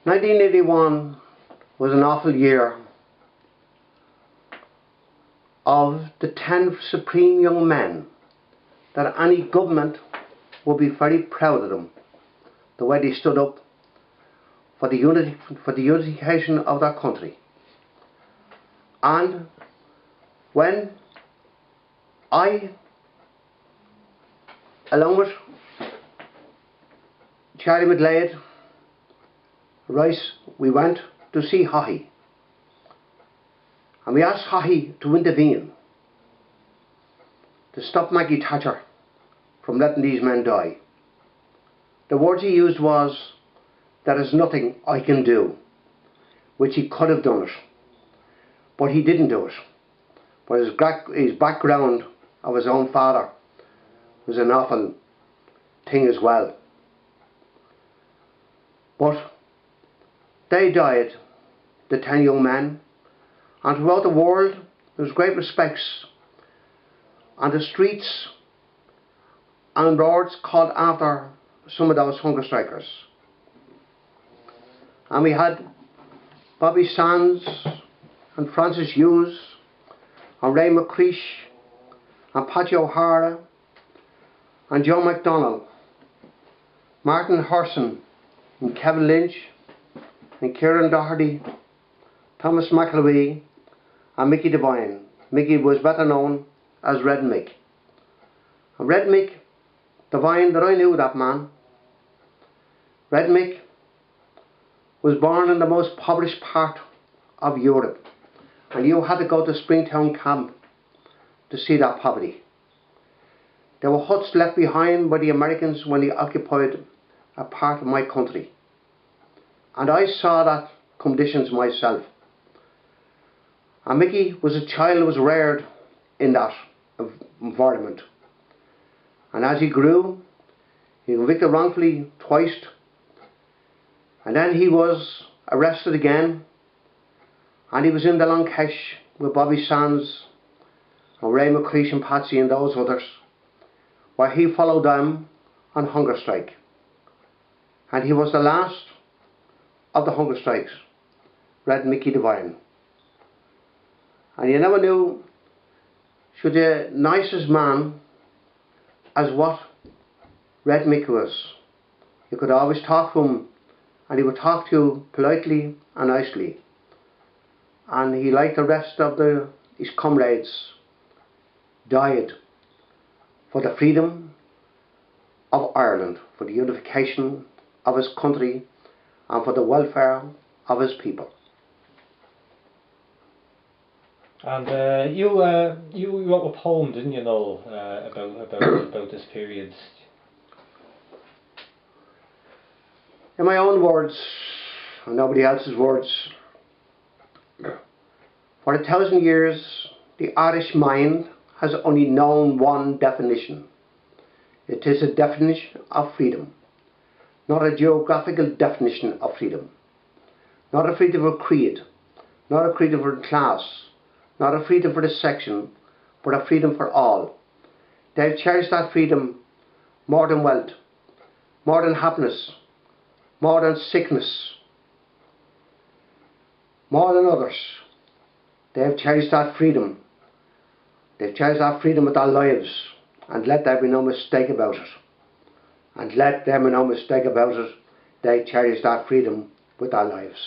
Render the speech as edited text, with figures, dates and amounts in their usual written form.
1981 was an awful year of the 10 supreme young men that any government would be very proud of them, the way they stood up for the unification of their country. And when I, along with Charlie McLeod, Rice, we went to see Haughey, and we asked Haughey to intervene to stop Maggie Thatcher from letting these men die. The words he used was, "There is nothing I can do," which he could have done it, but he didn't do it. But his background of his own father was an awful thing as well. But they died, the 10 young men, and throughout the world there was great respects, and the streets and roads called after some of those hunger strikers. And we had Bobby Sands and Francis Hughes and Ray McCreesh and Paddy O'Hara and Joe McDonnell, Martin Hurson and Kevin Lynch and Kieran Doherty, Thomas McElwee and Mickey Devine. Mickey was better known as Red Mick. And Red Mick Devine, that I knew that man. Red Mick was born in the most impoverished part of Europe, and you had to go to Springtown camp to see that poverty. There were huts left behind by the Americans when they occupied a part of my country, and I saw that conditions myself. And Mickey was a child who was reared in that environment, and as he grew, he was convicted wrongfully twice, and then he was arrested again, and he was in the Lankesh with Bobby Sands and Ray McCreesh and Patsy and those others, where he followed them on hunger strike. And he was the last of the hunger strikes, Red Mickey Devine. And you never knew should the nicest man as what Red Mick was. You could always talk to him, and he would talk to you politely and nicely. And he, like the rest of his comrades, died for the freedom of Ireland, for the unification of his country, and for the welfare of his people. And you wrote a poem, didn't you, Noel, about this period? In my own words, and nobody else's words, for 1,000 years the Irish mind has only known one definition. It is a definition of freedom, not a geographical definition of freedom, not a freedom for creed, not a freedom for class, not a freedom for the section, but a freedom for all. They have cherished that freedom more than wealth, more than happiness, more than sickness, more than others. They have cherished that freedom. They've cherished that freedom with their lives, and let there be no mistake about it. And let there be no mistake about it, they cherish that freedom with their lives.